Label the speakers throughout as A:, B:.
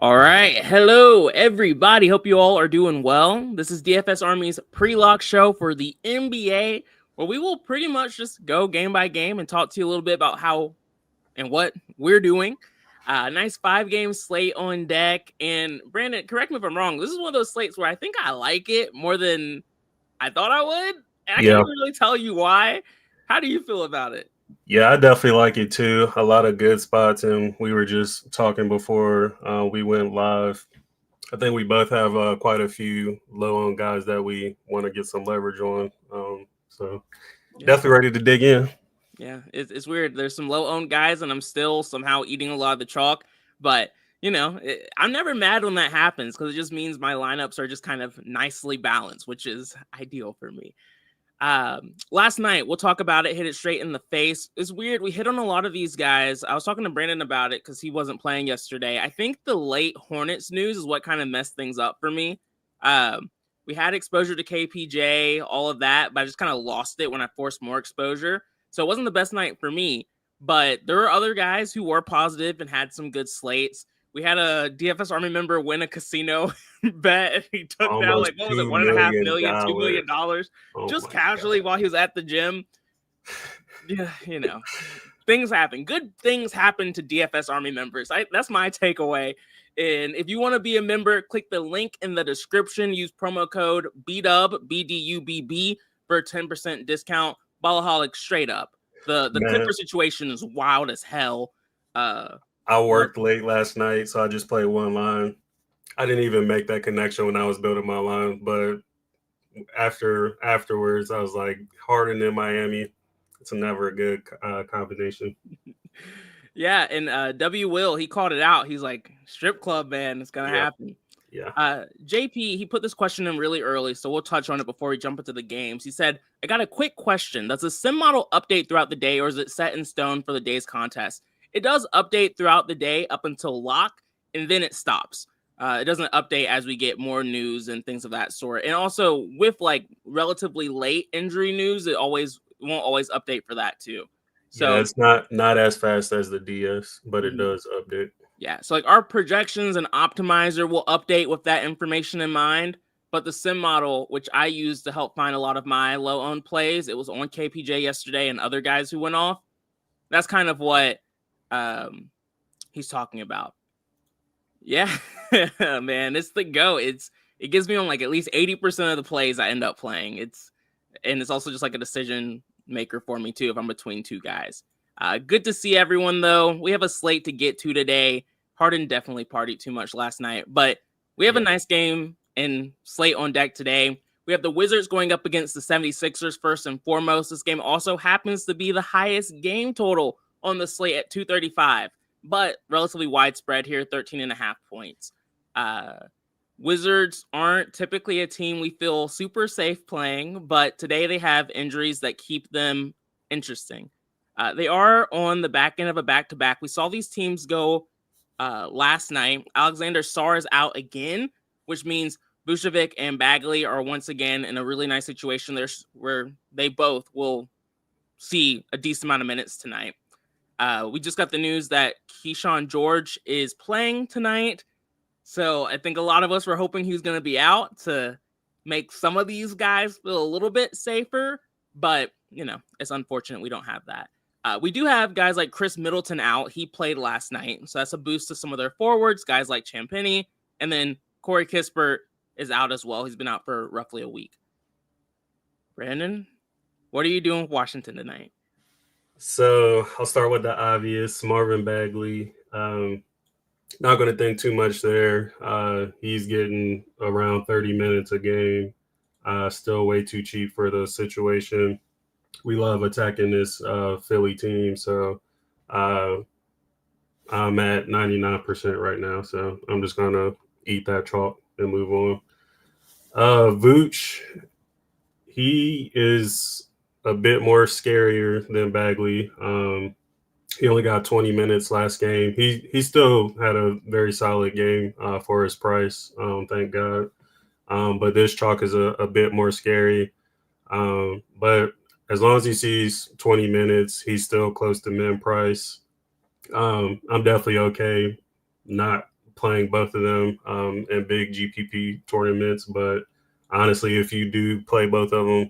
A: All right. Hello, everybody. Hope you all are doing well. This is DFS Army's pre-lock show for the NBA, where we will pretty much just go game by game and talk to you a little bit about how and what we're doing. Nice 5-game slate on deck. And Brandon, correct me if I'm wrong. This is one of those slates where I think I like it more than I thought I would. And I can't really tell you why. How do you feel about it?
B: Yeah, I definitely like it too. A lot of good spots, and we were just talking before we went live. I think we both have quite a few low-owned guys that we want to get some leverage on. So definitely ready to dig in.
A: Yeah, it's weird. There's some low-owned guys, and I'm still somehow eating a lot of the chalk. But, I'm never mad when that happens because it just means my lineups are just kind of nicely balanced, which is ideal for me. Last night, we'll talk about it, hit it straight in the face. It's weird. We hit on a lot of these guys. I was talking to Brandon about it because he wasn't playing yesterday. I think the late Hornets news is what kind of messed things up for me. We had exposure to KPJ, all of that, but I just kind of lost it when I forced more exposure. So it wasn't the best night for me, but there were other guys who were positive and had some good slates. We had a DFS Army member win a casino bet. He took down like, what was it, $1.5 million, $2 million just casually while he was at the gym. Yeah, things happen. Good things happen to DFS Army members. That's my takeaway. And if you want to be a member, click the link in the description. Use promo code BDUB, BDUBB, for a 10% discount. Ballaholic straight up. The Clipper situation is wild as hell.
B: I worked late last night, so I just played one line. I didn't even make that connection when I was building my line, but afterwards, I was like, Harden in Miami. It's never a good combination.
A: Yeah, and W. Will, he called it out. He's like, strip club, man, it's going to happen.
B: Yeah.
A: JP, he put this question in really early, so we'll touch on it before we jump into the games. He said, I got a quick question. Does the sim model update throughout the day, or is it set in stone for the day's contest? It does update throughout the day up until lock, and then it stops. It doesn't update as we get more news and things of that sort. And also, with like relatively late injury news, it won't always update for that too. So
B: yeah, it's not as fast as the DS, but it does update.
A: Yeah, so like our projections and optimizer will update with that information in mind. But the sim model, which I use to help find a lot of my low-owned plays, it was on KPJ yesterday and other guys who went off. That's kind of what he's talking about. Yeah, man, it's the go. It gives me on like at least 80% of the plays I end up playing. It's also just like a decision maker for me too if I'm between two guys. Good to see everyone, though. We have a slate to get to today. Harden definitely partied too much last night, but we have a nice game and slate on deck today. We have the Wizards going up against the 76ers first and foremost. This game also happens to be the highest game total on the slate at 235, but relatively widespread here, 13.5 points. Wizards aren't typically a team we feel super safe playing, but today they have injuries that keep them interesting. They are on the back end of a back-to-back. We saw these teams go last night. Alexander Sarr is out again, which means Vucevic and Bagley are once again in a really nice situation there where they both will see a decent amount of minutes tonight. We just got the news that Keyshawn George is playing tonight. So I think a lot of us were hoping he was going to be out to make some of these guys feel a little bit safer. But, it's unfortunate we don't have that. We do have guys like Chris Middleton out. He played last night, so that's a boost to some of their forwards, guys like Champagny. And then Corey Kispert is out as well. He's been out for roughly a week. Brandon, what are you doing with Washington tonight?
B: So I'll start with the obvious, Marvin Bagley. Not going to think too much there. He's getting around 30 minutes a game. Still way too cheap for the situation. We love attacking this Philly team, so I'm at 99% right now. So I'm just going to eat that chalk and move on. Vooch, he is a bit more scarier than Bagley. He only got 20 minutes last game. He still had a very solid game for his price, thank God. But this chalk is a bit more scary. But as long as he sees 20 minutes, he's still close to min price. I'm definitely okay not playing both of them in big GPP tournaments. But honestly, if you do play both of them,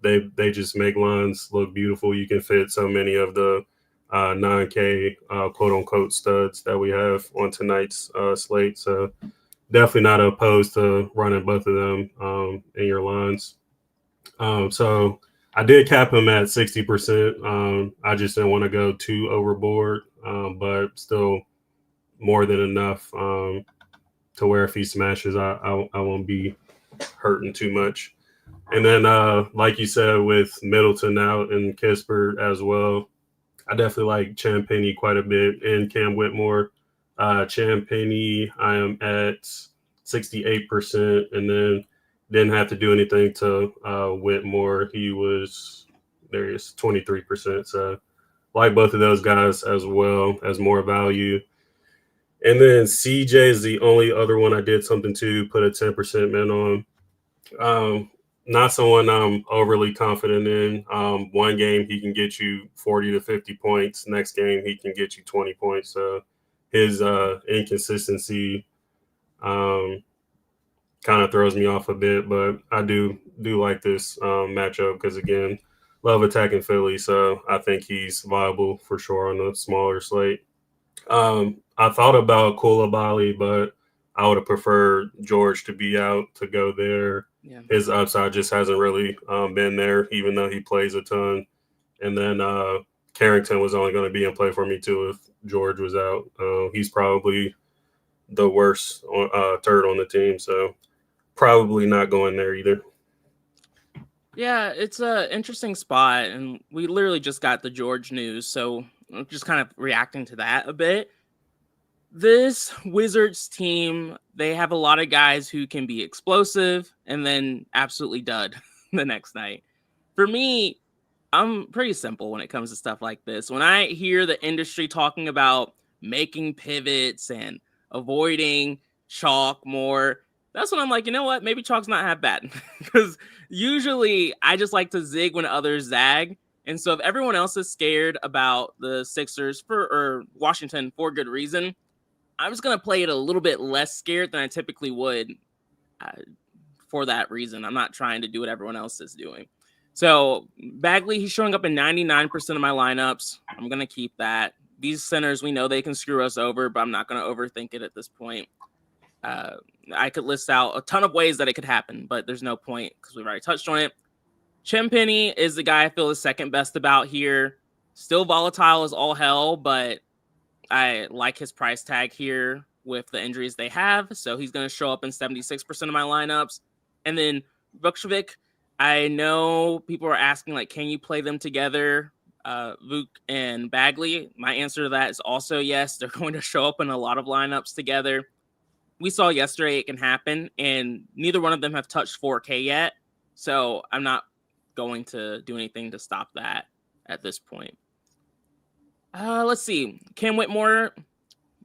B: they just make lines look beautiful. You can fit so many of the 9K quote unquote studs that we have on tonight's slate. So definitely not opposed to running both of them in your lines. So I did cap him at 60%. I just didn't want to go too overboard, but still more than enough to where if he smashes, I won't be hurting too much. And then, like you said, with Middleton out and Kispert as well, I definitely like Champagny quite a bit and Cam Whitmore. Champagny, I am at 68%, and then didn't have to do anything to Whitmore. He was 23%. So like both of those guys as well as more value. And then CJ is the only other one I did something to put a 10% min on. Not someone I'm overly confident in. One game he can get you 40 to 50 points. Next game he can get you 20 points. So his inconsistency kind of throws me off a bit, but I do like this matchup because, again, love attacking Philly. So I think he's viable for sure on the smaller slate. I thought about Koulibaly, but I would have preferred George to be out to go there. Yeah. His upside just hasn't really been there, even though he plays a ton. And then Carrington was only going to be in play for me too if George was out. He's probably the worst third on the team, so probably not going there either.
A: Yeah, it's an interesting spot, and we literally just got the George news, so I'm just kind of reacting to that a bit. This Wizards team, they have a lot of guys who can be explosive and then absolutely dud the next night. For me, I'm pretty simple when it comes to stuff like this. When I hear the industry talking about making pivots and avoiding chalk more, that's when I'm like, you know what? Maybe chalk's not half bad. Because usually I just like to zig when others zag. And so if everyone else is scared about the Sixers or Washington for good reason, I'm just going to play it a little bit less scared than I typically would for that reason. I'm not trying to do what everyone else is doing. So Bagley, he's showing up in 99% of my lineups. I'm going to keep that. These centers, we know they can screw us over, but I'm not going to overthink it at this point. I could list out a ton of ways that it could happen, but there's no point because we've already touched on it. Champagny is the guy I feel the second best about here. Still volatile as all hell, but I like his price tag here with the injuries they have. So he's going to show up in 76% of my lineups. And then Vukcevic, I know people are asking, like, can you play them together, Vuk and Bagley? My answer to that is also yes. They're going to show up in a lot of lineups together. We saw yesterday it can happen, and neither one of them have touched 4K yet. So I'm not going to do anything to stop that at this point. Let's see. Cam Whitmore,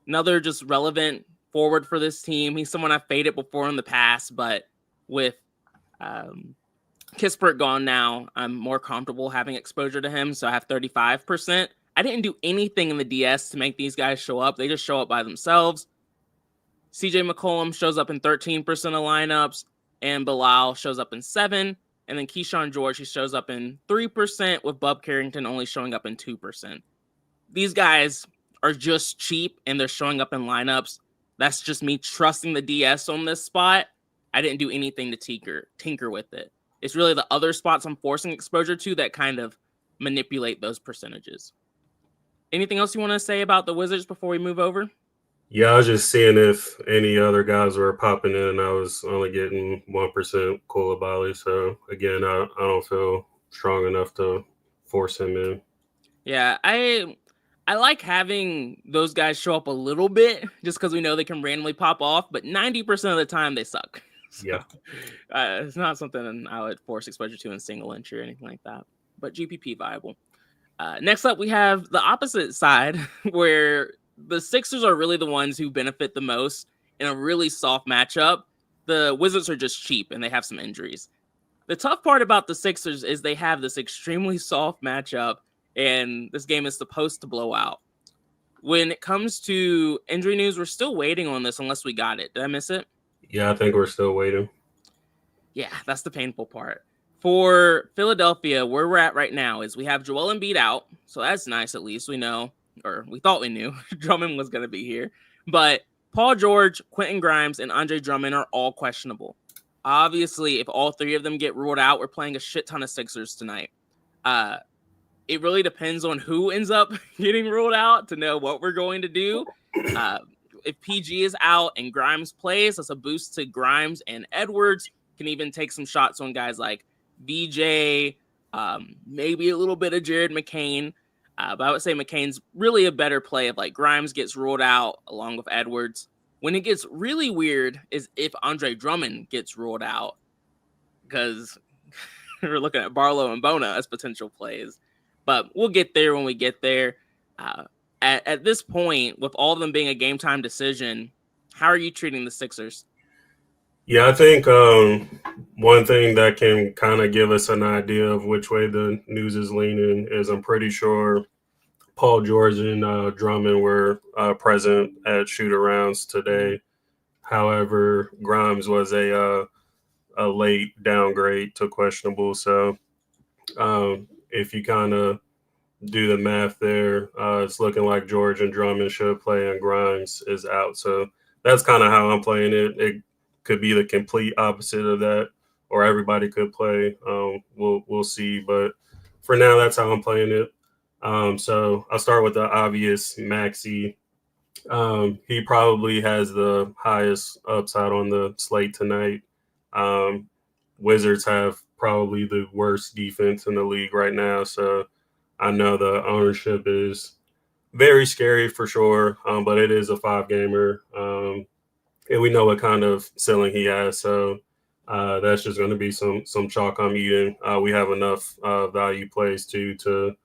A: another just relevant forward for this team. He's someone I've faded before in the past, but with Kispert gone now, I'm more comfortable having exposure to him, so I have 35%. I didn't do anything in the DS to make these guys show up. They just show up by themselves. CJ McCollum shows up in 13% of lineups, and Bilal shows up in 7%. And then Keyshawn George, he shows up in 3%, with Bub Carrington only showing up in 2%. These guys are just cheap, and they're showing up in lineups. That's just me trusting the DS on this spot. I didn't do anything to tinker with it. It's really the other spots I'm forcing exposure to that kind of manipulate those percentages. Anything else you want to say about the Wizards before we move over?
B: Yeah, I was just seeing if any other guys were popping in. I was only getting 1% Koulibaly. So, again, I don't feel strong enough to force him in.
A: Yeah, I like having those guys show up a little bit just because we know they can randomly pop off, but 90% of the time they suck. So,
B: yeah.
A: It's not something I would force exposure to in single entry or anything like that, but GPP viable. Next up, we have the opposite side where the Sixers are really the ones who benefit the most in a really soft matchup. The Wizards are just cheap and they have some injuries. The tough part about the Sixers is they have this extremely soft matchup, and this game is supposed to blow out. When it comes to injury news, we're still waiting on this unless we got it. Did I miss it?
B: Yeah, I think we're still waiting.
A: Yeah, that's the painful part. For Philadelphia, where we're at right now is we have Joel Embiid out, so that's nice. At least we know, or we thought we knew, Drummond was going to be here. But Paul George, Quentin Grimes, and Andre Drummond are all questionable. Obviously, if all three of them get ruled out, we're playing a shit ton of Sixers tonight. Uh, it really depends on who ends up getting ruled out to know what we're going to do. Uh, if PG is out and Grimes plays, that's a boost to Grimes and Edwards. Can even take some shots on guys like VJ, maybe a little bit of Jared McCain. But I would say McCain's really a better play if like Grimes gets ruled out along with Edwards. When it gets really weird is if Andre Drummond gets ruled out, because we're looking at Barlow and Bona as potential plays. But we'll get there when we get there. Uh, at this point, with all of them being a game time decision, how are you treating the Sixers?
B: Yeah, I think one thing that can kind of give us an idea of which way the news is leaning is I'm pretty sure Paul George and Drummond were present at shoot-arounds today. However, Grimes was a late downgrade to questionable. So if you kind of do the math there, it's looking like George and Drummond should play and Grimes is out. So that's kind of how I'm playing it. It could be the complete opposite of that, or everybody could play. We'll see. But for now, that's how I'm playing it. So I'll start with the obvious Maxi. He probably has the highest upside on the slate tonight. Um, Wizards have probably the worst defense in the league right now. So I know the ownership is very scary for sure, but it is a 5-gamer. And we know what kind of ceiling he has. So that's just going to be some chalk I'm eating. We have enough value plays too to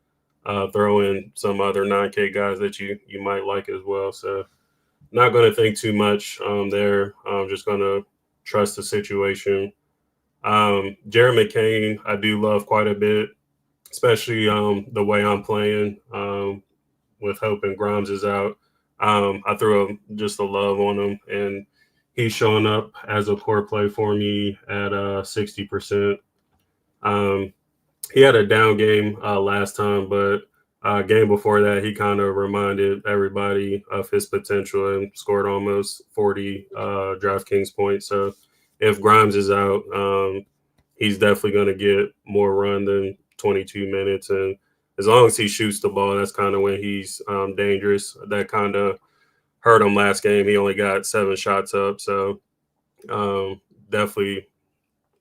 B: throw in some other 9K guys that you might like as well. So not going to think too much there. I'm just going to trust the situation. Jared McCain, I do love quite a bit, especially the way I'm playing with Hope and Grimes is out. I threw just a love on him, and he's showing up as a core play for me at 60%. He had a down game last time, but game before that, he kind of reminded everybody of his potential and scored almost 40 DraftKings points. So if Grimes is out, he's definitely going to get more run than 22 minutes. And as long as he shoots the ball, that's kind of when he's dangerous. That kind of hurt him last game. He only got 7 shots up. So definitely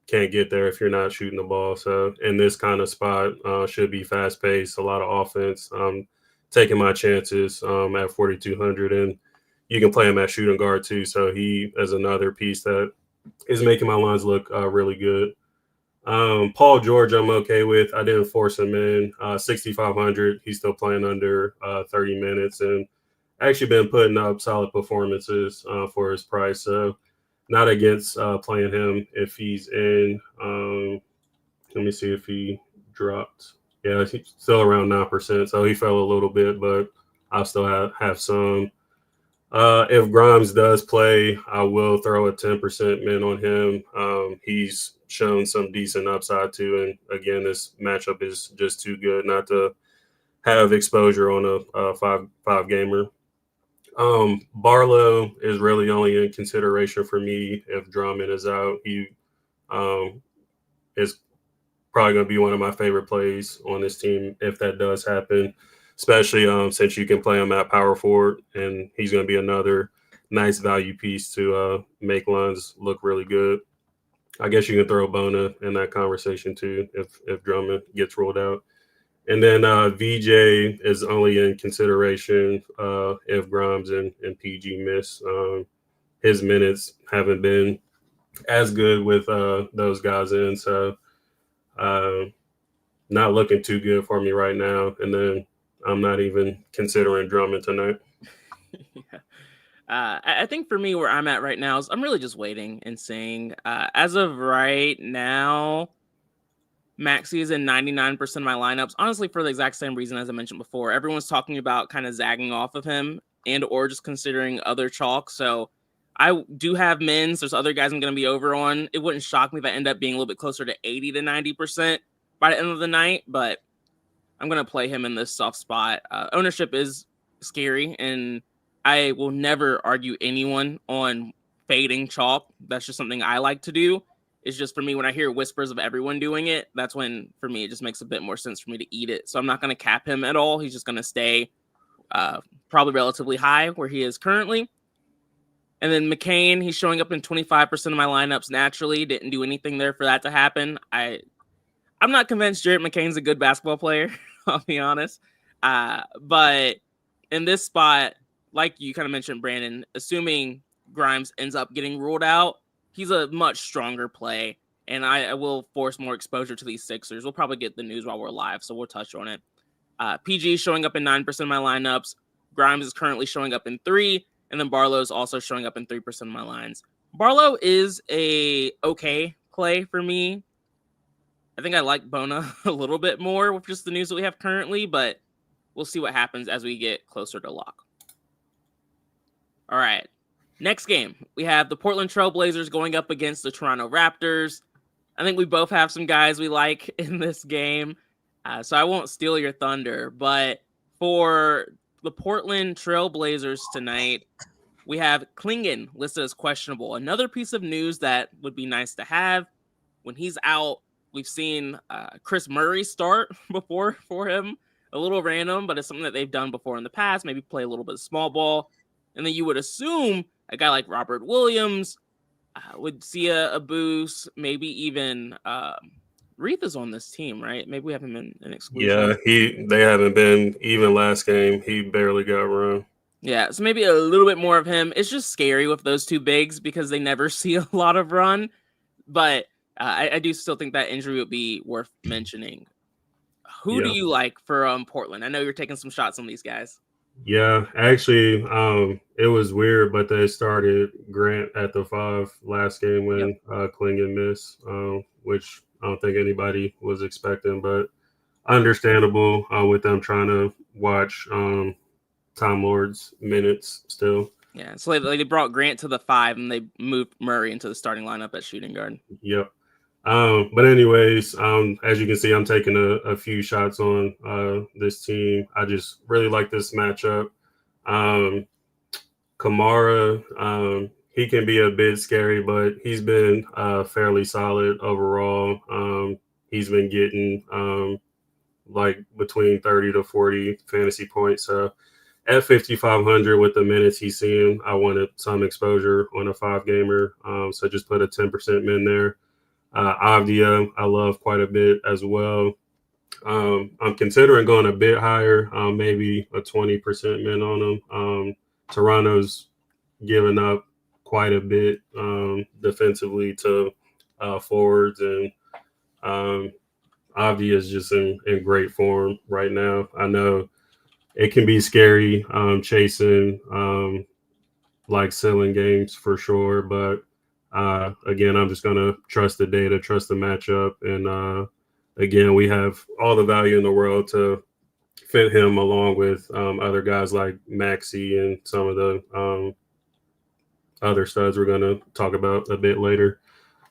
B: can't get there if you're not shooting the ball. So in this kind of spot, should be fast paced, a lot of offense. Taking my chances at 4,200, and you can play him at shooting guard too. So he is another piece that is making my lines look really good. Paul George, I'm okay with. I didn't force him in. 6,500. He's still playing under 30 minutes, and actually been putting up solid performances for his price. So not against playing him if he's in. Let me see if he dropped. Yeah, he's still around 9%, so he fell a little bit, but I'll still have some. If Grimes does play, I will throw a 10% min on him. He's shown some decent upside too, and again, this matchup is just too good not to have exposure on a five gamer. Barlow is really only in consideration for me if Drummond is out. He is probably going to be one of my favorite plays on this team if that does happen, especially since you can play him at power forward, and he's going to be another nice value piece to make lines look really good. I guess you can throw Bona in that conversation too if Drummond gets rolled out. And then VJ is only in consideration if Grimes and PG miss. His minutes haven't been as good with those guys in, so not looking too good for me right now. And then I'm not even considering Drummond tonight.
A: Yeah. I think for me, where I'm at right now is I'm really just waiting and seeing. As of right now, Maxey is in 99% of my lineups, honestly, for the exact same reason as I mentioned before. Everyone's talking about kind of zagging off of him and or just considering other chalk. So I do have Mins. There's other guys I'm going to be over on. It wouldn't shock me if I end up being a little bit closer to 80 to 90% by the end of the night, but I'm going to play him in this soft spot. Ownership is scary, and I will never argue anyone on fading chalk. That's just something I like to do. It's just for me, when I hear whispers of everyone doing it, that's when, for me, it just makes a bit more sense for me to eat it. So I'm not going to cap him at all. He's just going to stay probably relatively high where he is currently. And then McCain, he's showing up in 25% of my lineups naturally. Didn't do anything there for that to happen. I'm not convinced Jared McCain's a good basketball player, I'll be honest. But in this spot, like you kind of mentioned, Brandon, assuming Grimes ends up getting ruled out, he's a much stronger play, and I will force more exposure to these Sixers. We'll probably get the news while we're live, so we'll touch on it. PG is showing up in 9% of my lineups. Grimes is currently showing up in 3, and then Barlow is also showing up in 3% of my lines. Barlow is a okay play for me. I think I like Bona a little bit more with just the news that we have currently, but we'll see what happens as we get closer to lock. All right. Next game, we have the Portland Trail Blazers going up against the Toronto Raptors. I think we both have some guys we like in this game, so I won't steal your thunder. But for the Portland Trail Blazers tonight, we have Klingon listed as questionable. Another piece of news that would be nice to have. When he's out, we've seen Chris Murray start before for him. A little random, but it's something that they've done before in the past. Maybe play a little bit of small ball. And then you would assume a guy like Robert Williams would see a boost. Maybe even Reith is on this team, right? Maybe we have him in exclusion.
B: Yeah, they haven't been even last game. He barely got run.
A: Yeah, so maybe a little bit more of him. It's just scary with those two bigs because they never see a lot of run. But I do still think that injury would be worth mentioning. Who do you like for Portland? I know you're taking some shots on these guys.
B: Yeah, actually, it was weird, but they started Grant at the 5 last game when Klingon missed, which I don't think anybody was expecting, but understandable with them trying to watch Time Lord's minutes still.
A: Yeah, so they brought Grant to the 5 and they moved Murray into the starting lineup at shooting guard.
B: Yep. But anyways, as you can see, I'm taking a few shots on this team. I just really like this matchup. Kamara, he can be a bit scary, but he's been fairly solid overall. He's been getting like between 30 to 40 fantasy points. At 5,500 with the minutes he's seeing, I wanted some exposure on a 5-gamer. So just put a 10% min there. Avdia, I love quite a bit as well. I'm considering going a bit higher, maybe a 20% min on him. Toronto's given up quite a bit defensively to forwards, and Avdia is just in great form right now. I know it can be scary chasing like ceiling games for sure, but again, I'm just going to trust the data, trust the matchup. And again, we have all the value in the world to fit him along with other guys like Maxey and some of the other studs we're going to talk about a bit later.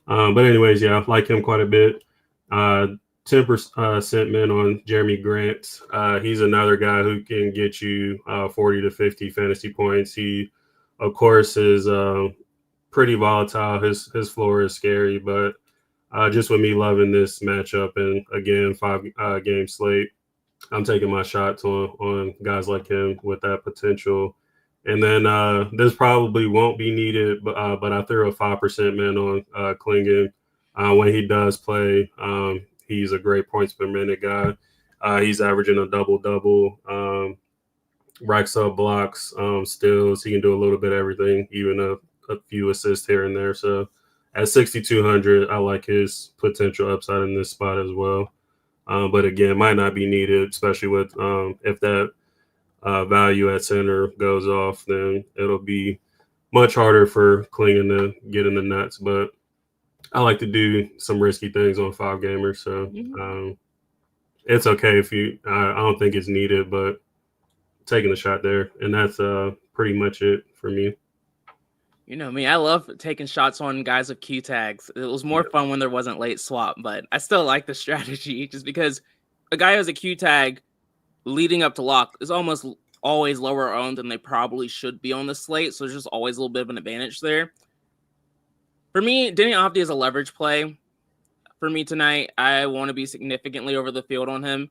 B: But anyways, yeah, I like him quite a bit. 10% min on Jeremy Grant. He's another guy who can get you 40 to 50 fantasy points. He, of course, is pretty volatile. His floor is scary, but just with me loving this matchup and again 5-game slate, I'm taking my shots on guys like him with that potential. And then this probably won't be needed, but I threw a 5% min on Klingon when he does play. He's a great points per minute guy. He's averaging a double-double, racks up blocks, steals. He can do a little bit of everything, even a few assists here and there. So at 6,200, I like his potential upside in this spot as well. But again, might not be needed, especially with if that value at center goes off, then it'll be much harder for Klingon to get in the nuts. But I like to do some risky things on 5-gamers, so
A: Mm-hmm.
B: it's okay if you. I don't think it's needed, but taking a shot there, and that's pretty much it for me.
A: You know me, I love taking shots on guys with Q tags. It was more
B: Yeah,
A: fun when there wasn't late swap, but I still like the strategy just because a guy who has a Q tag leading up to lock is almost always lower owned than they probably should be on the slate. So there's just always a little bit of an advantage there. For me, Denny Avdi is a leverage play. For me tonight, I want to be significantly over the field on him.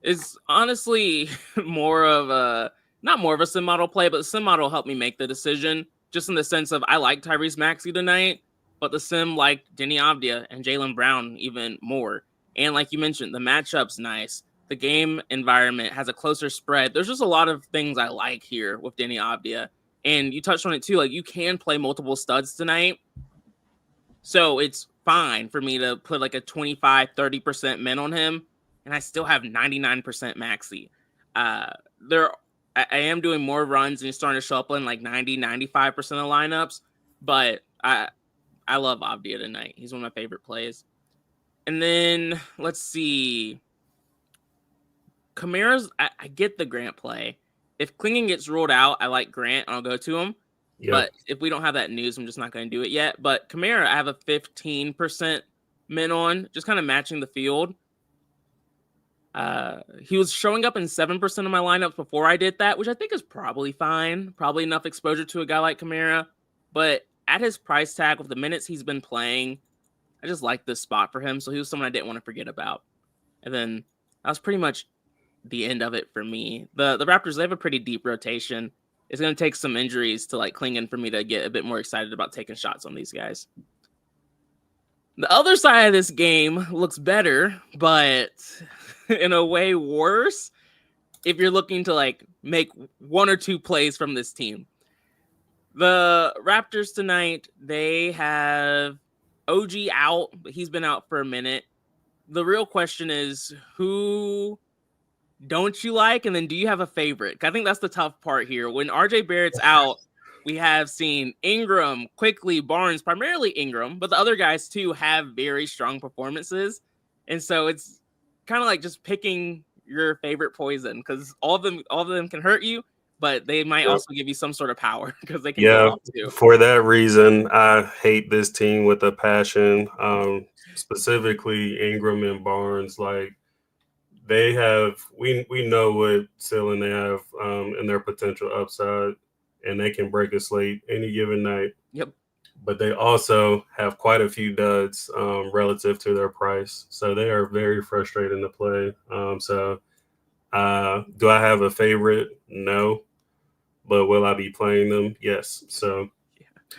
A: Is honestly more of a not more of a sim model play, but the sim model helped me make the decision. Just in the sense of I like Tyrese Maxey tonight, but the sim liked Denny Avdia and Jaylen Brown even more. And like you mentioned, the matchup's nice. The game environment has a closer spread. There's just a lot of things I like here with Denny Avdia. And you touched on it too. Like you can play multiple studs tonight. So it's fine for me to put like a 25-30% min on him, and I still have 99% maxi. There, I am doing more runs and he's starting to show up in like 90-95% of lineups, but I love Avdia tonight. He's one of my favorite plays. And then let's see. Kamara's, I get the Grant play. If Klingen gets ruled out, I like Grant. I'll go to him.
B: yeah,
A: But if we don't have that news, I'm just not going to do it yet. But Kamara, I have a 15% min on, just kind of matching the field. He was showing up in 7% of my lineups before I did that, which I think is probably fine. Probably enough exposure to a guy like Kamara. But at his price tag, with the minutes he's been playing, I just like this spot for him. So he was someone I didn't want to forget about. And then that was pretty much the end of it for me. The Raptors, they have a pretty deep rotation. It's going to take some injuries to like Klingen for me to get a bit more excited about taking shots on these guys. The other side of this game looks better, but in a way worse if you're looking to like make one or two plays from this team. The Raptors tonight, they have OG out, but he's been out for a minute. The real question is who don't you like? And then do you have a favorite? I think that's the tough part here. When RJ Barrett's out, we have seen Ingram, quickly Barnes, primarily Ingram, but the other guys too have very strong performances. And so it's kind of like just picking your favorite poison because all of them can hurt you, but they might
B: yeah.
A: also give you some sort of power because they can go
B: Yeah,
A: off too.
B: for that reason, I hate this team with a passion. Specifically Ingram and Barnes. Like they have, we know what ceiling they have and their potential upside, and they can break a slate any given night.
A: Yep.
B: But they also have quite a few duds relative to their price, so they are very frustrating to play. Do I have a favorite? No, but will I be playing them? Yes. So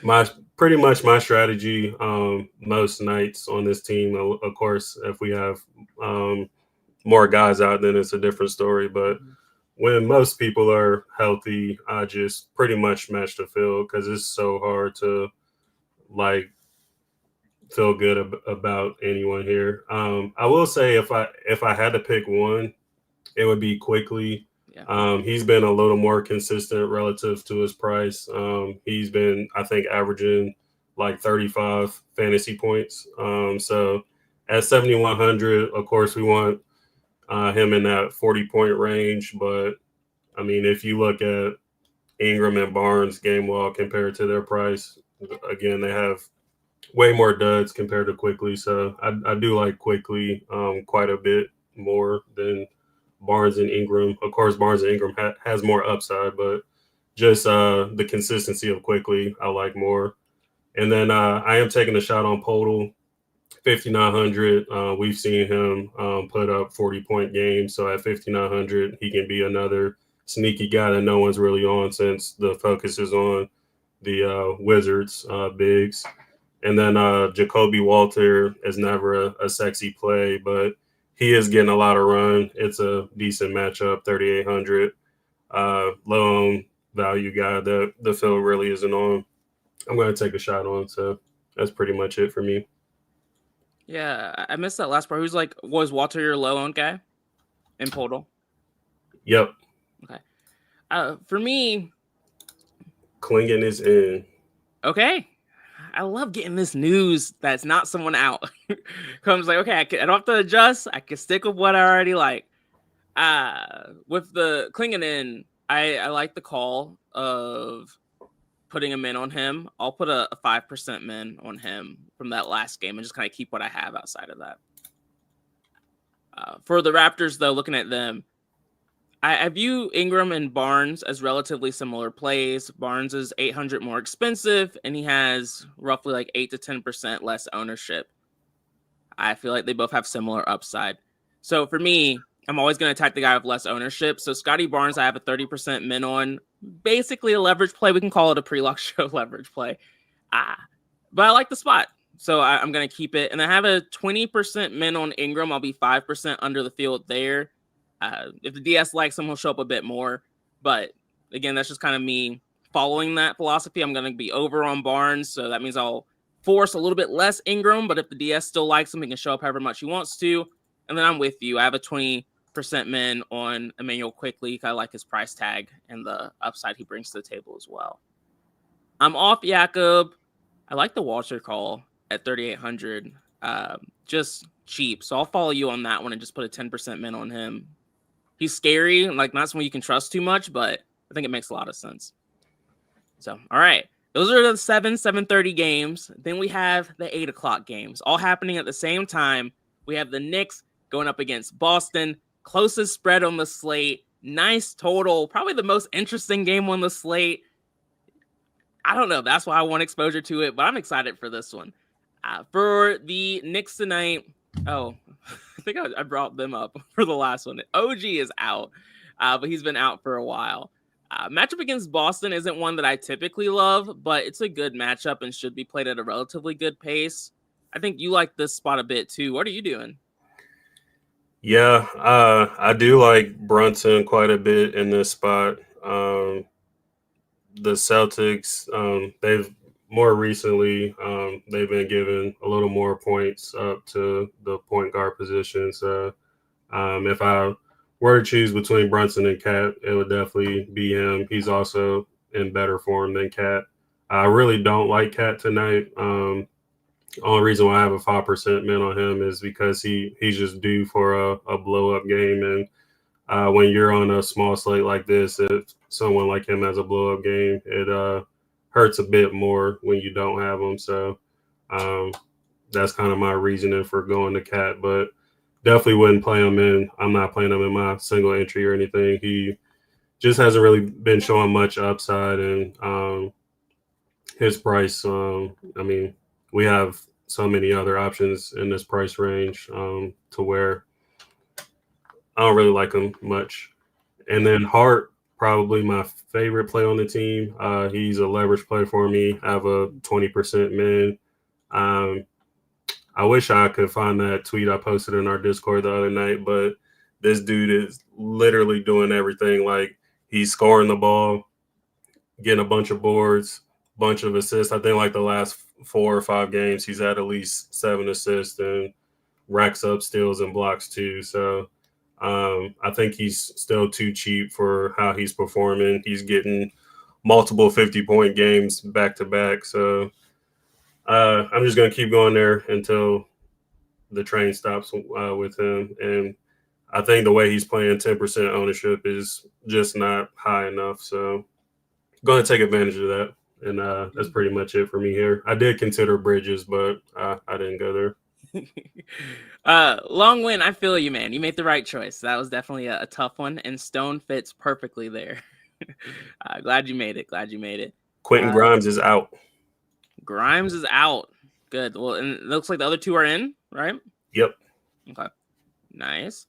B: my pretty much my strategy most nights on this team. Of course, if we have more guys out, then it's a different story. But when most people are healthy, I just pretty much match the field because it's so hard to like feel good about anyone here. I will say if I had to pick one, it would be quickly.
A: Yeah.
B: He's been a little more consistent relative to his price. He's been, I think, averaging like 35 fantasy points. So at 7,100, of course, we want him in that 40-point range. But I mean, if you look at Ingram and Barnes game log compared to their price, again, they have way more duds compared to Quickly. So I do like Quickly quite a bit more than Barnes and Ingram. Of course, Barnes and Ingram has more upside, but just the consistency of Quickly I like more. And then I am taking a shot on Podol, 5,900. We've seen him put up 40-point games. So at 5,900, he can be another sneaky guy that no one's really on since the focus is on the Wizards bigs. And then Jacoby Walter is never a sexy play, but he is getting a lot of run. It's a decent matchup, 3,800. Low value guy that the field really isn't on. I'm going to take a shot on. So that's pretty much it for me.
A: Yeah. I missed that last part. Who's like, was Walter your low owned guy in Podol?
B: Yep.
A: Okay. For me,
B: Klingen is in.
A: okay. I love getting this news that's not someone out. Comes like, okay, I don't have to adjust. I can stick with what I already like. With the clinging in, I like the call of putting a min on him. I'll put a 5% min on him from that last game and just kind of keep what I have outside of that. For the Raptors, though, looking at them, I view Ingram and Barnes as relatively similar plays. Barnes is 800 more expensive, and he has roughly like 8 to 10% less ownership. I feel like they both have similar upside. So for me, I'm always going to attack the guy with less ownership. So Scotty Barnes, I have a 30% min on. Basically a leverage play. We can call it a pre-lock show leverage play. But I like the spot. So I'm going to keep it. And I have a 20% min on Ingram. I'll be 5% under the field there. If the DS likes him, he'll show up a bit more. But again, that's just kind of me following that philosophy. I'm going to be over on Barnes. So that means I'll force a little bit less Ingram. But if the DS still likes him, he can show up however much he wants to. And then I'm with you. I have a 20% min on Emmanuel Quickly. I like his price tag and the upside he brings to the table as well. I'm off Jakob. I like the Walter call at 3,800. Just cheap. So I'll follow you on that one and just put a 10% min on him. He's scary, like not someone you can trust too much, but I think it makes a lot of sense. So, all right. Those are the 7:30 games. Then we have the 8 o'clock games, all happening at the same time. We have the Knicks going up against Boston. Closest spread on the slate. Nice total. Probably the most interesting game on the slate. I don't know. That's why I want exposure to it, but I'm excited for this one. For the Knicks tonight, I think I brought them up for the last one. OG is out, but he's been out for a while. Matchup against Boston isn't one that I typically love, but it's a good matchup and should be played at a relatively good pace. I think you like this spot a bit too. What are you doing?
B: Yeah, I do like Brunson quite a bit in this spot. The Celtics, they've more recently, they've been given a little more points up to the point guard position. So if I were to choose between Brunson and Cat, it would definitely be him. He's also in better form than Cat. I really don't like Cat tonight. Only reason why I have a 5% min on him is because he's just due for a blow-up game. And when you're on a small slate like this, if someone like him has a blow-up game, it hurts a bit more when you don't have him. So that's kind of my reasoning for going to Cat. But definitely wouldn't play him in. I'm not playing him in my single entry or anything. He just hasn't really been showing much upside. And his price, we have so many other options in this price range to where I don't really like him much. And then Hart, probably my favorite play on the team. He's a leverage play for me. I have a 20% min. I wish I could find that tweet I posted in our Discord the other night, but this dude is literally doing everything. Like, he's scoring the ball, getting a bunch of boards, bunch of assists. I think like the last 4 or 5 games, he's had at least 7 assists and racks up steals and blocks too. So I think he's still too cheap for how he's performing. He's getting multiple 50-point games back to back. So I'm just going to keep going there until the train stops with him. And I think the way he's playing, 10% ownership is just not high enough. So going to take advantage of that. And that's pretty much it for me here. I did consider Bridges, but I didn't go there.
A: Long win. I feel you, man. You made the right choice. That was definitely a tough one, and Stone fits perfectly there. Glad you made it.
B: Quentin Grimes is out.
A: Grimes is out. Good. Well, and it looks like the other two are in, right?
B: Yep.
A: Okay. Nice.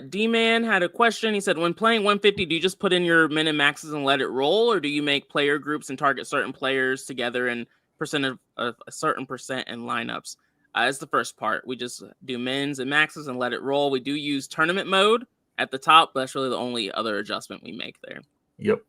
A: D-Man had a question. He said, when playing 150, do you just put in your min and maxes and let it roll, or do you make player groups and target certain players together and a certain percent in lineups? That's the first part. We just do mins and maxes and let it roll. We do use tournament mode at the top, but that's really the only other adjustment we make there.
B: Yep.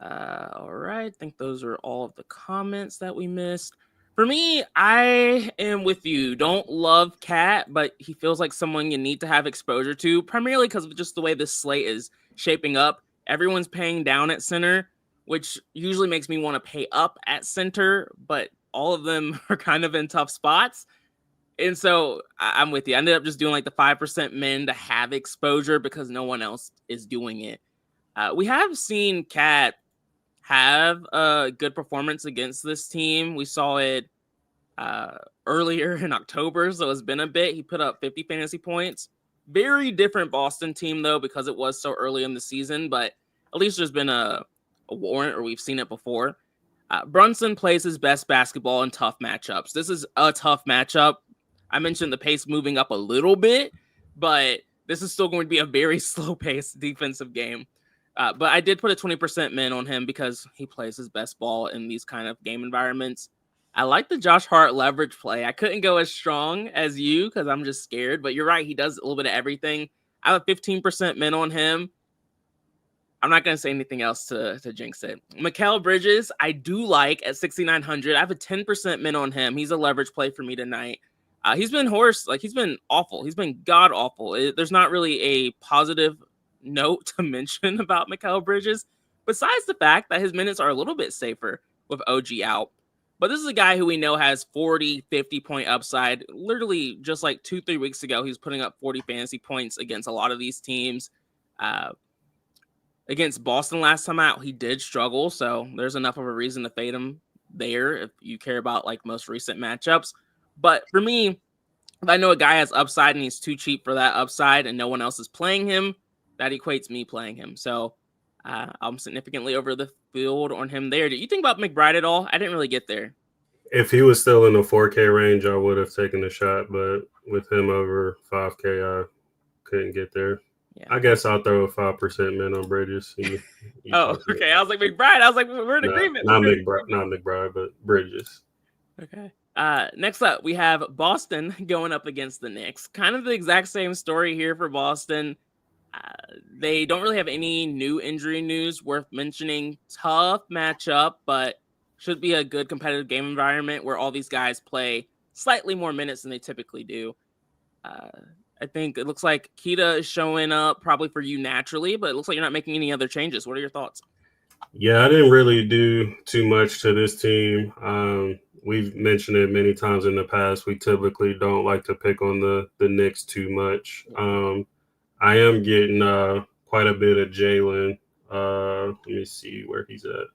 A: All right. I think those are all of the comments that we missed. For me, I am with you. Don't love Cat, but he feels like someone you need to have exposure to, primarily because of just the way this slate is shaping up. Everyone's paying down at center, which usually makes me want to pay up at center, but all of them are kind of in tough spots. And so I'm with you. I ended up just doing like the 5% min to have exposure because no one else is doing it. We have seen Cat have a good performance against this team. We saw it earlier in October, so it's been a bit. He put up 50 fantasy points. Very different Boston team, though, because it was so early in the season, but at least there's been a warrant, or we've seen it before. Brunson plays his best basketball in tough matchups. This is a tough matchup. I mentioned the pace moving up a little bit, but this is still going to be a very slow-paced defensive game. But I did put a 20% min on him because he plays his best ball in these kind of game environments. I like the Josh Hart leverage play. I couldn't go as strong as you because I'm just scared, but you're right. He does a little bit of everything. I have a 15% min on him. I'm not going to say anything else to jinx it. Mikal Bridges, I do like at 6,900. I have a 10% min on him. He's a leverage play for me tonight. He's been he's been awful. He's been god awful. There's not really a positive note to mention about Mikal Bridges, besides the fact that his minutes are a little bit safer with OG out. But this is a guy who we know has 40, 50-point upside. Literally just like 2-3 weeks ago, he was putting up 40 fantasy points against a lot of these teams. Against Boston last time out, he did struggle, so there's enough of a reason to fade him there if you care about like most recent matchups. But for me, if I know a guy has upside and he's too cheap for that upside and no one else is playing him, that equates me playing him. So I'm significantly over the field on him there. Did you think about McBride at all? I didn't really get there.
B: If he was still in the 4K range, I would have taken a shot, but with him over 5K, I couldn't get there. Yeah. I guess I'll throw a 5% min on Bridges.
A: Okay. I was like, McBride. I was like, we're in agreement.
B: Not McBride, but Bridges.
A: Okay. Next up, we have Boston going up against the Knicks. Kind of the exact same story here for Boston. They don't really have any new injury news worth mentioning. Tough matchup, but should be a good competitive game environment where all these guys play slightly more minutes than they typically do. I think it looks like Kita is showing up probably for you naturally, but it looks like you're not making any other changes. What are your thoughts?
B: Yeah, I didn't really do too much to this team. We've mentioned it many times in the past. We typically don't like to pick on the Knicks too much. I am getting quite a bit of Jalen. Let me see where he's at.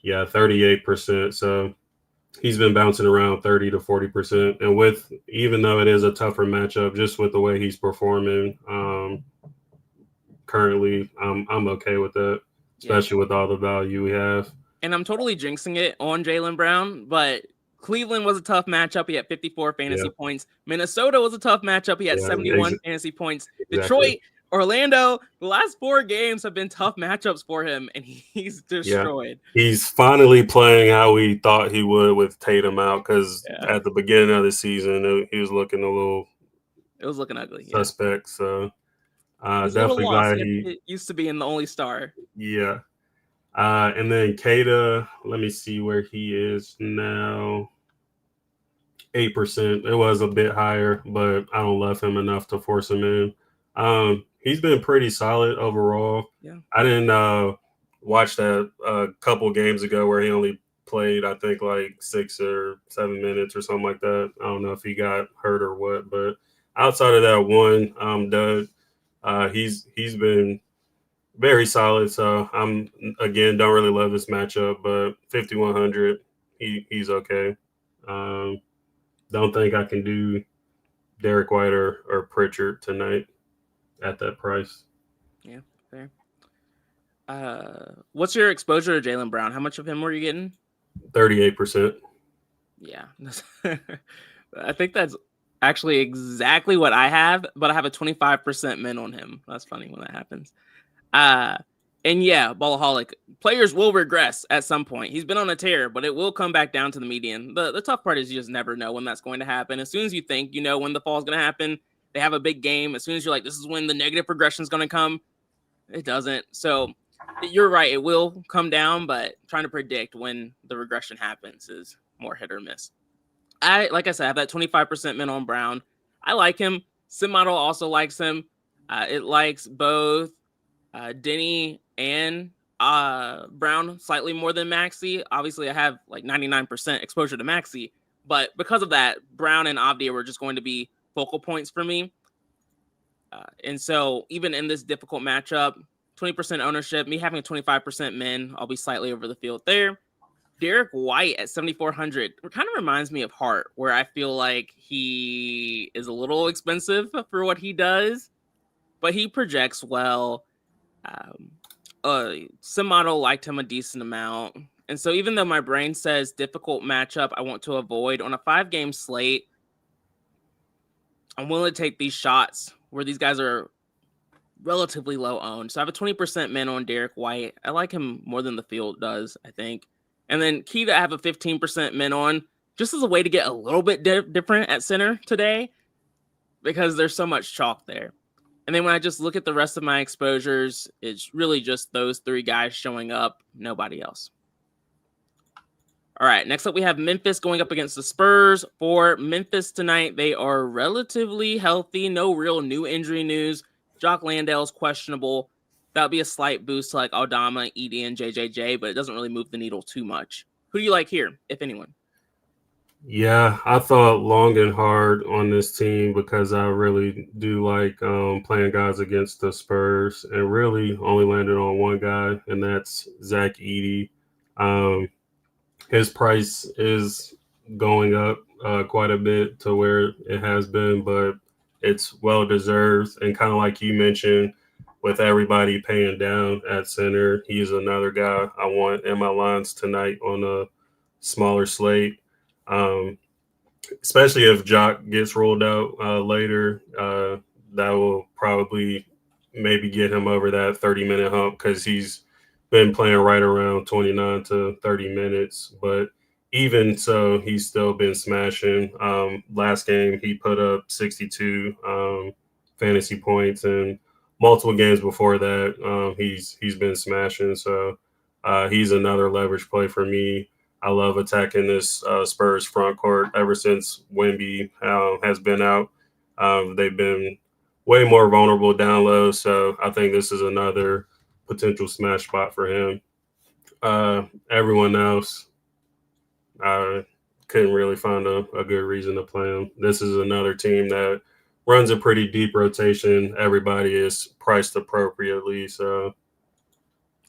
B: Yeah, 38%. So he's been bouncing around 30 to 40%. And even though it is a tougher matchup, just with the way he's performing currently, I'm okay with that, especially with all the value we have.
A: And I'm totally jinxing it on Jaylen Brown, but Cleveland was a tough matchup. He had 54 fantasy points. Minnesota was a tough matchup. He had 71 fantasy points. Exactly. Detroit, Orlando, the last 4 games have been tough matchups for him, and he's destroyed.
B: Yeah. He's finally playing how we thought he would with Tatum out, because at the beginning of the season, he was looking
A: it was looking ugly.
B: Suspect. So
A: definitely glad he used to be in the only star.
B: Yeah. And then Kata, let me see where he is now. 8%. It was a bit higher, but I don't love him enough to force him in. He's been pretty solid overall.
A: Yeah.
B: I didn't watch that a couple games ago where he only played, I think, like 6 or 7 minutes or something like that. I don't know if he got hurt or what, but outside of that one, Doug, he's been very solid. So I'm, again, don't really love this matchup, but 5,100, he's okay. Don't think I can do Derek White or Pritchard tonight at that price.
A: Yeah, fair. What's your exposure to Jaylen Brown? How much of him were you getting?
B: 38%.
A: Yeah. I think that's actually exactly what I have, but I have a 25% min on him. That's funny when that happens. And yeah, Ballaholic, players will regress at some point. He's been on a tear, but it will come back down to the median. The tough part is you just never know when that's going to happen. As soon as you think you know when the fall is going to happen, they have a big game. As soon as you're like, this is when the negative progression is going to come, it doesn't. So you're right. It will come down, but trying to predict when the regression happens is more hit or miss. Like I said, I have that 25% min on Brown. I like him. Sim model also likes him. It likes both Denny and Brown slightly more than Maxey. Obviously, I have like 99% exposure to Maxey, but because of that, Brown and Avdia were just going to be focal points for me. And so even in this difficult matchup, 20% ownership, me having a 25% min, I'll be slightly over the field there. Derek White at 7,400 kind of reminds me of Hart, where I feel like he is a little expensive for what he does, but he projects well. Sim model liked him a decent amount. And so even though my brain says difficult matchup I want to avoid, on a 5-game slate, I'm willing to take these shots where these guys are relatively low owned. So I have a 20% min on Derek White. I like him more than the field does, I think. And then Keita, I have a 15% min on, just as a way to get a little bit different at center today, because there's so much chalk there. And then when I just look at the rest of my exposures, it's really just those 3 guys showing up, nobody else. All right, next up we have Memphis going up against the Spurs. For Memphis tonight, they are relatively healthy. No real new injury news. Jock Landale's questionable. That would be a slight boost to like Aldama, Edie, and JJJ, but it doesn't really move the needle too much. Who do you like here, if anyone?
B: Yeah, I thought long and hard on this team because I really do like playing guys against the Spurs, and really only landed on one guy, and that's Zach Edey. His price is going up quite a bit to where it has been, but it's well deserved. And kind of like you mentioned, with everybody paying down at center, he's another guy I want in my lines tonight on a smaller slate. Especially if Jock gets rolled out later, that will probably maybe get him over that 30-minute hump because he's been playing right around 29 to 30 minutes. But even so, he's still been smashing. Last game, he put up 62 fantasy points, and multiple games before that, he's been smashing. So he's another leverage play for me. I love attacking this Spurs front court. Ever since Wemby has been out, they've been way more vulnerable down low. So I think this is another potential smash spot for him. Everyone else, I couldn't really find a good reason to play him. This is another team that runs a pretty deep rotation. Everybody is priced appropriately. So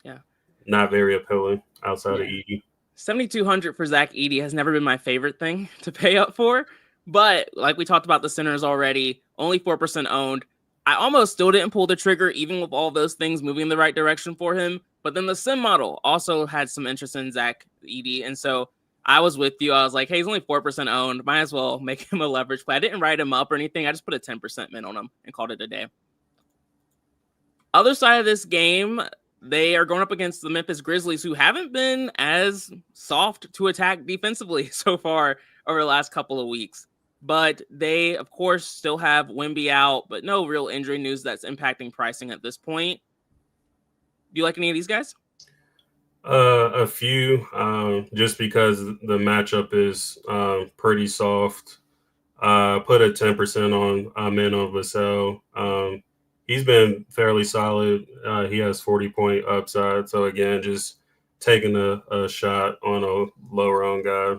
A: yeah,
B: not very appealing outside of Edey.
A: 7,200 for Zach Edey has never been my favorite thing to pay up for, but like we talked about the centers already, only 4% owned. I almost still didn't pull the trigger, even with all those things moving in the right direction for him. But then the sim model also had some interest in Zach Edey, and so I was with you. I was like, hey, he's only 4% owned. Might as well make him a leverage play. I didn't write him up or anything. I just put a 10% min on him and called it a day. Other side of this game, they are going up against the Memphis Grizzlies, who haven't been as soft to attack defensively so far over the last couple of weeks. But they, of course, still have Wemby out, but no real injury news that's impacting pricing at this point. Do you like any of these guys?
B: A few, just because the matchup is pretty soft. Put a 10% on men on Vassell. He's been fairly solid. He has 40-point upside. So, again, just taking a shot on a lower-owned guy.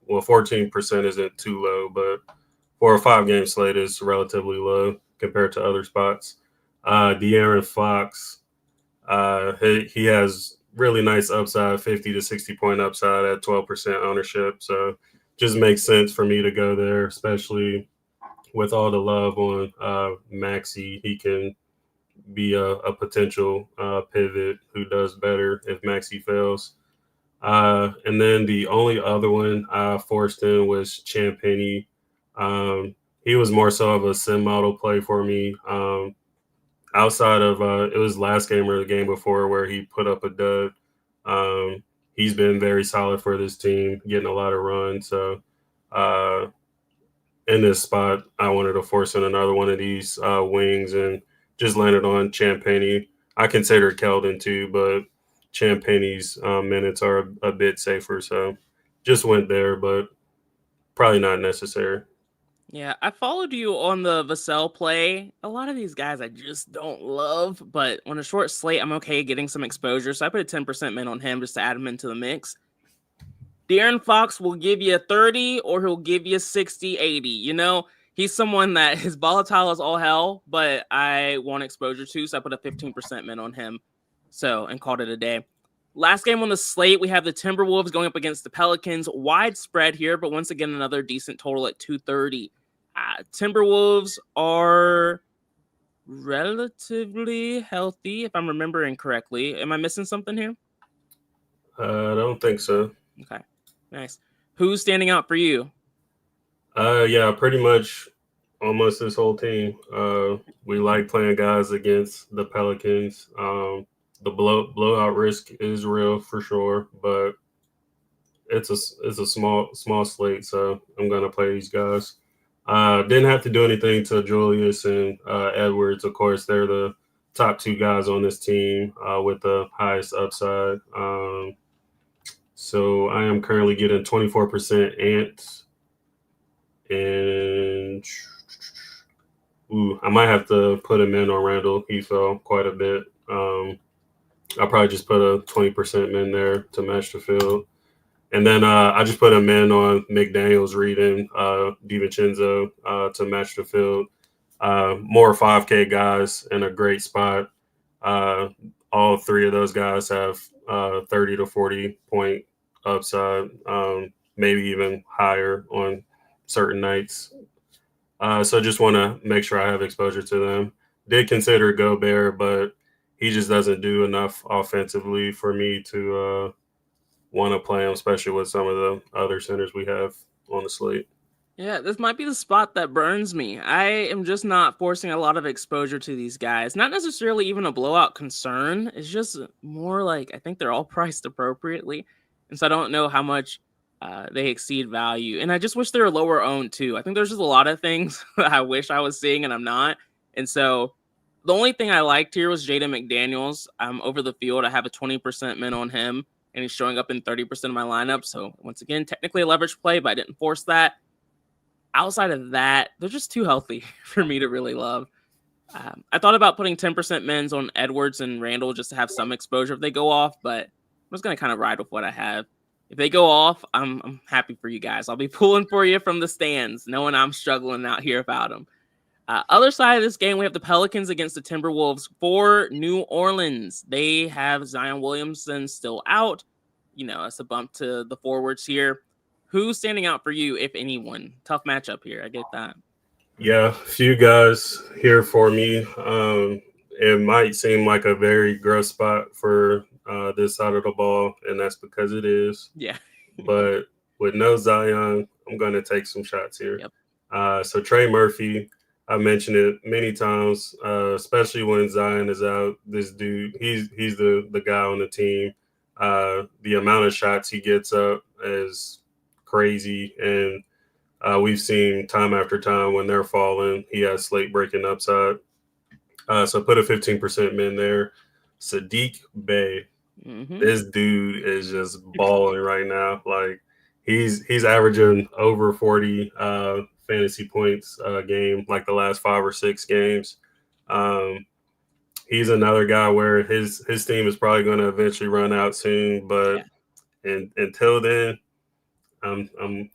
B: Well, 14% isn't too low, but for a 5-game slate, it's relatively low compared to other spots. De'Aaron Fox, he has really nice upside, 50 to 60-point upside at 12% ownership. So just makes sense for me to go there, especially with all the love on Maxey. He can be a potential pivot who does better if Maxey fails. And then the only other one I forced in was Champagny. He was more so of a sim model play for me. Outside of it was last game or the game before where he put up a dud. He's been very solid for this team, getting a lot of runs. So in this spot, I wanted to force in another one of these wings and just landed on Champagny. I considered Keldon too, but Champagny's minutes are a bit safer, so just went there, but probably not necessary.
A: Yeah, I followed you on the Vassell play. A lot of these guys I just don't love, but on a short slate, I'm okay getting some exposure. So I put a 10% min on him just to add him into the mix. De'Aaron Fox will give you 30 or he'll give you 60, 80. He's someone that is volatile as all hell, but I want exposure to. So I put a 15% min on him. And called it a day. Last game on the slate, we have the Timberwolves going up against the Pelicans. Wide spread here, but once again, another decent total at 230. Timberwolves are relatively healthy, if I'm remembering correctly. Am I missing something here?
B: I don't think so.
A: Okay, nice. Who's standing out for you?
B: Yeah, pretty much almost this whole team. We like playing guys against the Pelicans. The blowout risk is real for sure, but it's a small slate, so I'm gonna play these guys. Didn't have to do anything to Julius and Edwards. Of course, they're the top two guys on this team with the highest upside. So I am currently getting 24% Ant, and I might have to put him in on Randall. He fell quite a bit. I'll probably just put a 20% min there to match the field. And then I just put him in on McDaniels, Reed, and DiVincenzo to match the field. More 5K guys in a great spot. All three of those guys have 30 to 40 point upside, maybe even higher on certain nights. So just want to make sure I have exposure to them. Did consider Gobert, but he just doesn't do enough offensively for me to want to play him, especially with some of the other centers we have on the slate.
A: Yeah, this might be the spot that burns me. I am just not forcing a lot of exposure to these guys. Not necessarily even a blowout concern. It's just more like I think they're all priced appropriately. And so I don't know how much they exceed value. And I just wish they were lower owned too. I think there's just a lot of things that I wish I was seeing and I'm not. And so the only thing I liked here was Jaden McDaniels. I'm over the field. I have a 20% min on him, and he's showing up in 30% of my lineup. So once again, technically a leverage play, but I didn't force that. Outside of that, they're just too healthy for me to really love. I thought about putting 10% mins on Edwards and Randall just to have some exposure if they go off, but I'm just going to kind of ride with what I have. If they go off, I'm happy for you guys. I'll be pulling for you from the stands, knowing I'm struggling out here without them. Other side of this game, we have the Pelicans against the Timberwolves for New Orleans. They have Zion Williamson still out. It's a bump to the forwards here. Who's standing out for you, if anyone? Tough matchup here. I get that.
B: Yeah, a few guys here for me. It might seem like a very gross spot for this side of the ball, and that's because it is.
A: Yeah.
B: But with no Zion, I'm going to take some shots here.
A: Yep.
B: So Trey Murphy, I mentioned it many times, especially when Zion is out. This dude, he's the guy on the team. The amount of shots he gets up is crazy, and we've seen time after time when they're falling, he has slate breaking upside. So put a 15% min there. Sadiq Bey, this dude is just balling right now. Like he's averaging over 40 fantasy points a game, like the last 5 or 6 games. He's another guy where his team is probably going to eventually run out soon, but until then, I'm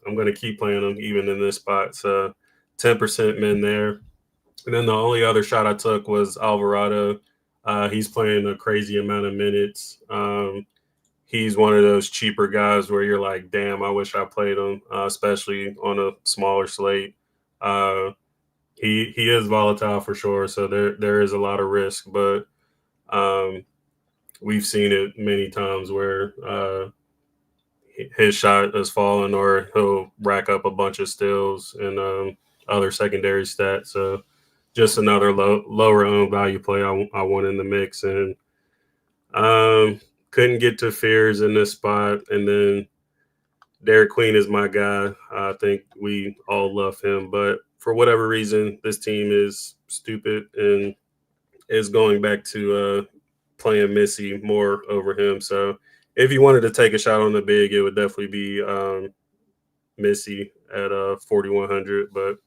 B: going to keep playing him even in this spot. So 10% min there. And then the only other shot I took was Alvarado. He's playing a crazy amount of minutes. He's one of those cheaper guys where you're like, damn, I wish I played him, especially on a smaller slate. He is volatile for sure, so there is a lot of risk, but we've seen it many times where his shot has fallen or he'll rack up a bunch of steals and other secondary stats. So just another lower owned value play I want in the mix. And couldn't get to Fears in this spot. And then Derek Queen is my guy. I think we all love him. But for whatever reason, this team is stupid and is going back to playing Missy more over him. So if you wanted to take a shot on the big, it would definitely be Missy at 4,100. But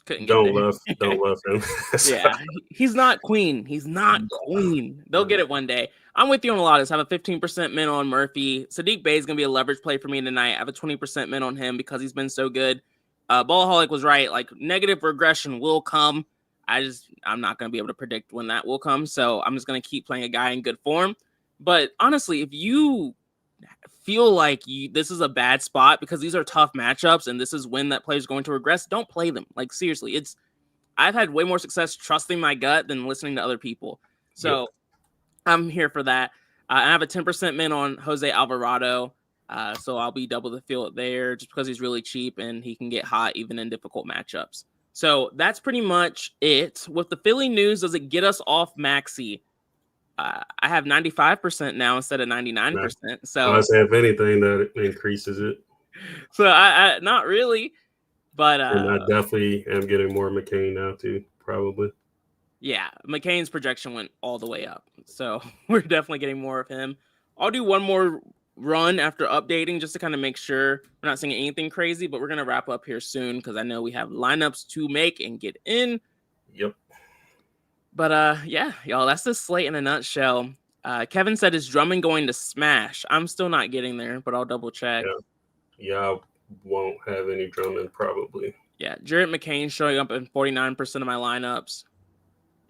A: couldn't get
B: Don't
A: there.
B: love him.
A: Yeah, he's not queen. He's not queen. They'll get it one day. I'm with you on a lot of this. I have a 15% min on Murphy. Sadiq Bey is going to be a leverage play for me tonight. I have a 20% min on him because he's been so good. Ballaholic was right. Like, negative regression will come. I'm not going to be able to predict when that will come. So I'm just going to keep playing a guy in good form. But honestly, if you feel like this is a bad spot because these are tough matchups and this is when that player is going to regress, don't play them. Like, seriously, I've had way more success trusting my gut than listening to other people. So yep. I'm here for that. I have a 10% min on Jose Alvarado. So I'll be double the field there just because he's really cheap and he can get hot even in difficult matchups. So that's pretty much it. With the Philly news, does it get us off Maxey? I have 95% now instead of 99%. So
B: I say if anything, that increases it.
A: So I not really. But
B: and I definitely am getting more McCain now too, probably.
A: Yeah, McCain's projection went all the way up. So we're definitely getting more of him. I'll do one more run after updating just to kind of make sure we're not seeing anything crazy, but we're going to wrap up here soon because I know we have lineups to make and get in.
B: Yep.
A: But yeah, y'all, that's the slate in a nutshell. Kevin said, is Drummond going to smash? I'm still not getting there, but I'll double check.
B: Yeah. Won't have any Drummond probably.
A: Yeah, Jarrett McCain showing up in 49% of my lineups,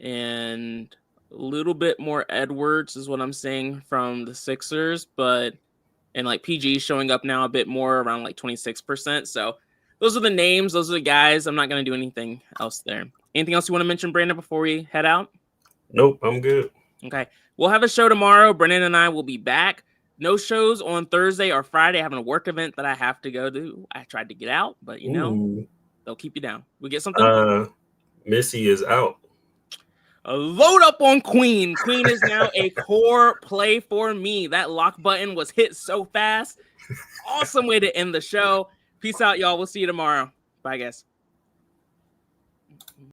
A: and a little bit more Edwards is what I'm seeing from the Sixers, and like PG showing up now a bit more around like 26%. So those are the names, those are the guys. I'm not going to do anything else there. Anything else you want to mention, Brandon, before we head out?
B: Nope, I'm good.
A: Okay, we'll have a show tomorrow. Brennan and I will be back. No shows on Thursday or Friday. Having a work event that I have to go to. I tried to get out, but they'll keep you down. We get something.
B: Missy is out.
A: Load up on Queen. Queen is now a core play for me. That lock button was hit so fast. Awesome way to end the show. Peace out, y'all. We'll see you tomorrow. Bye, guys.